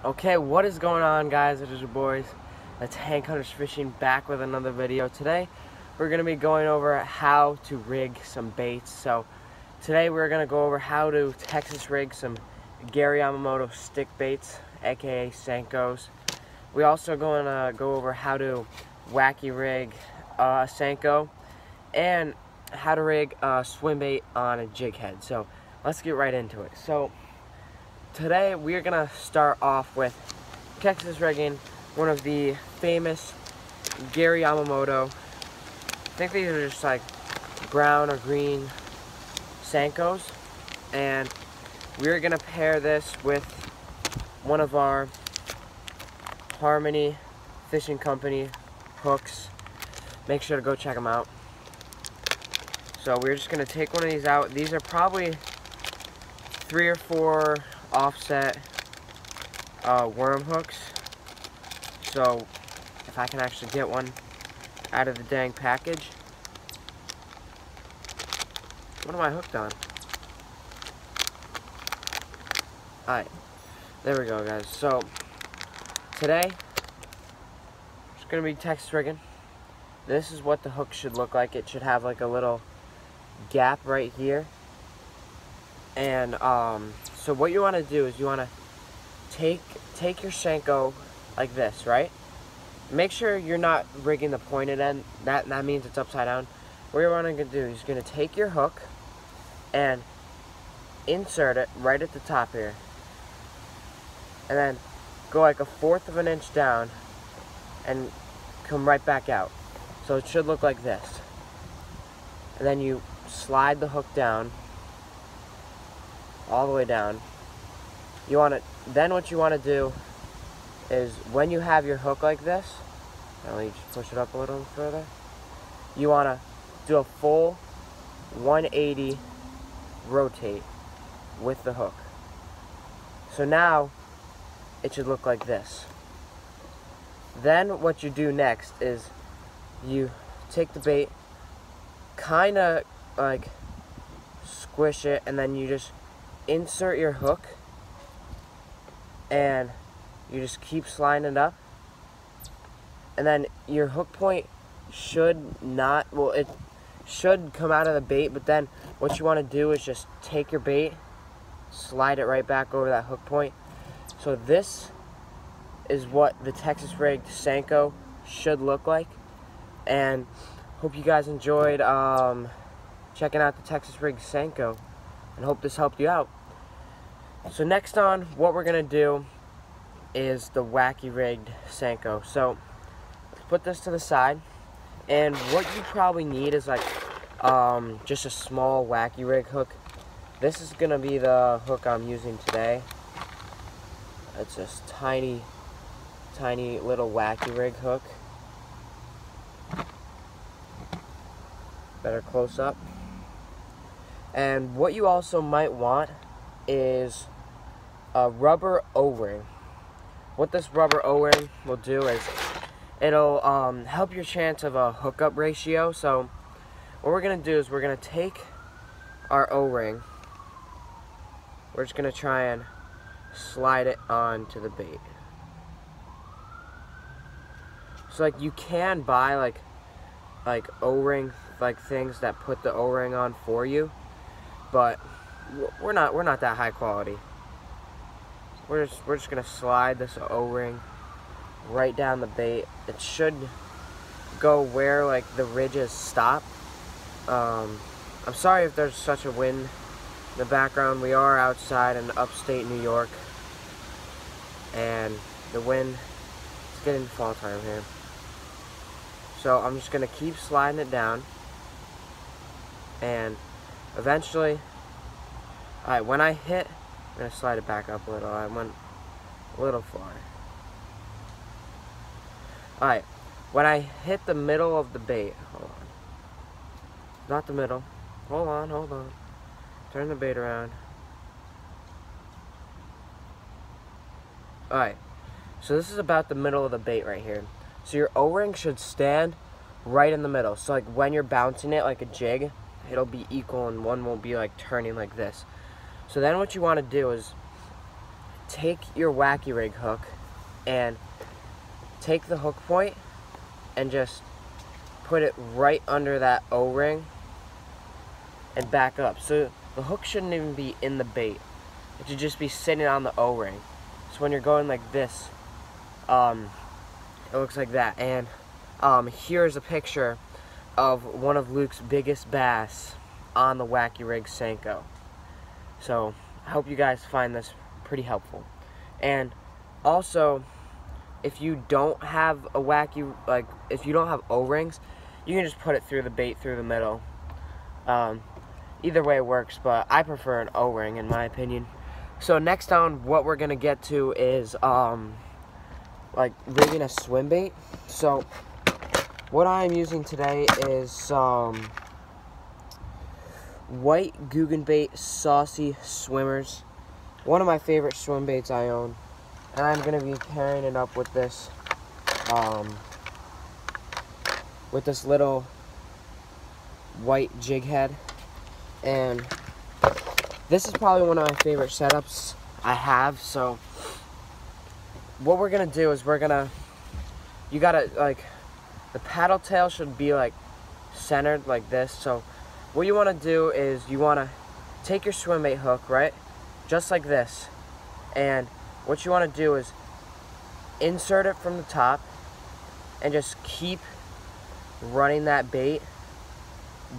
Okay, what is going on, guys? It is your boys, that's Hank Hunters Fishing, back with another video. Today we're going to be going over how to rig some baits. So today we're going to go over how to Texas rig some Gary Yamamoto stick baits, aka Senkos. We also going to go over how to Wacky Rig Senko and how to rig a swim bait on a jig head. So let's get right into it. So today we're gonna start off with Texas rigging one of the famous Gary Yamamoto. I think these are just like brown or green Senkos, and we're gonna pair this with one of our Harmony Fishing Company hooks. Make sure to go check them out. So we're just gonna take one of these out. These are probably 3 or 4 offset worm hooks. So if I can actually get one out of the dang package. What am I hooked on? Alright, there we go, guys. So today it's gonna be Texas rigging. This is what the hook should look like. It should have like a little gap right here. And so what you want to do is you want to take your Senko like this, right? Make sure you're not rigging the pointed end. That means it's upside down. What you're wanting to do is you're going to take your hook and insert it right at the top here, and then go like 1/4 of an inch down and come right back out. So it should look like this. And then you slide the hook down all the way down. You want to, then what you want to do is when you have your hook like this, now you just push it up a little further, you want to do a full 180 rotate with the hook. So now it should look like this. Then what you do next is you take the bait, kind of like squish it, and then you just insert your hook and you just keep sliding it up, and then your hook point should not, well, it should come out of the bait, but then what you want to do is just take your bait, slide it right back over that hook point. So this is what the Texas rigged Senko should look like, and hope you guys enjoyed checking out the Texas rigged Senko, and hope this helped you out. So next on, what we're gonna do is the Wacky rigged Senko. So let's put this to the side, and what you probably need is like just a small Wacky rig hook. This is gonna be the hook I'm using today. It's this tiny little Wacky rig hook. Better close up. And what you also might want is a rubber O-ring. What this rubber O-ring will do is it'll help your chance of a hookup ratio. So what we're going to do is we're going to take our O-ring, we're just going to try and slide it onto the bait. So like you can buy like O-ring like things that put the O-ring on for you, but we're not that high quality. We're just gonna slide this O-ring right down the bait. It should go where like the ridges stop. I'm sorry if there's such a wind in the background. We are outside in upstate New York, and the wind is getting fall time here. So I'm just gonna keep sliding it down, and eventually, alright, when I hit, I'm gonna slide it back up a little. I went a little far. Alright, when I hit the middle of the bait, hold on. Not the middle. Hold on. Turn the bait around. Alright, so this is about the middle of the bait right here. So your O-ring should stand right in the middle. So like when you're bouncing it like a jig, it'll be equal and one won't be like turning like this. So then what you want to do is take your Wacky Rig hook and take the hook point and just put it right under that O-ring and back up. So the hook shouldn't even be in the bait. It should just be sitting on the O-ring. So when you're going like this, it looks like that. And here's a picture of one of Luke's biggest bass on the Wacky Rig Senko. So I hope you guys find this pretty helpful. And also, if you don't have a wacky, like if you don't have O-rings, you can just put it through the bait through the middle. Either way works, but I prefer an O-ring in my opinion. So next on, what we're gonna get to is like rigging a swim bait. So what I'm using today is white Guggenbait Saucy Swimmers. One of my favorite swim baits I own. And I'm going to be pairing it up with this little white jig head. And this is probably one of my favorite setups I have. So what we're going to do is you got to, like, the paddle tail should be like centered like this. So what you want to do is you want to take your swim bait hook, right? Just like this. And what you want to do is insert it from the top and just keep running that bait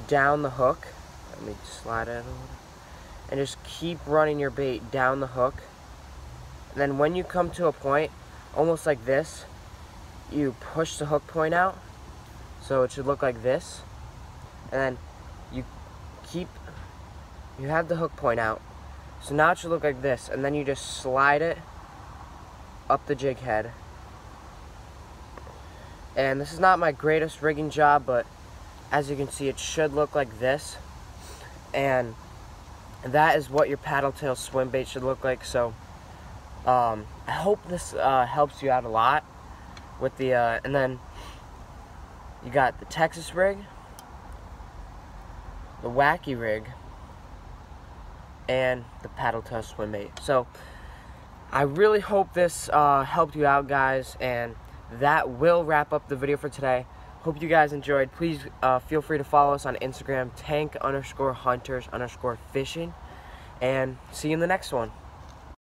down the hook. Let me slide it a little. And just keep running your bait down the hook. And then when you come to a point, almost like this, you push the hook point out. So it should look like this. And then you have the hook point out. So now it should look like this. And then you just slide it up the jig head. And this is not my greatest rigging job, but as you can see, it should look like this. And that is what your paddle tail swim bait should look like. So I hope this helps you out a lot with the and then you got the Texas rig, the Wacky Rig, and the paddle tail swim bait. So I really hope this helped you out, guys, and that will wrap up the video for today. Hope you guys enjoyed. Please feel free to follow us on Instagram, tank_hunters_fishing, and see you in the next one.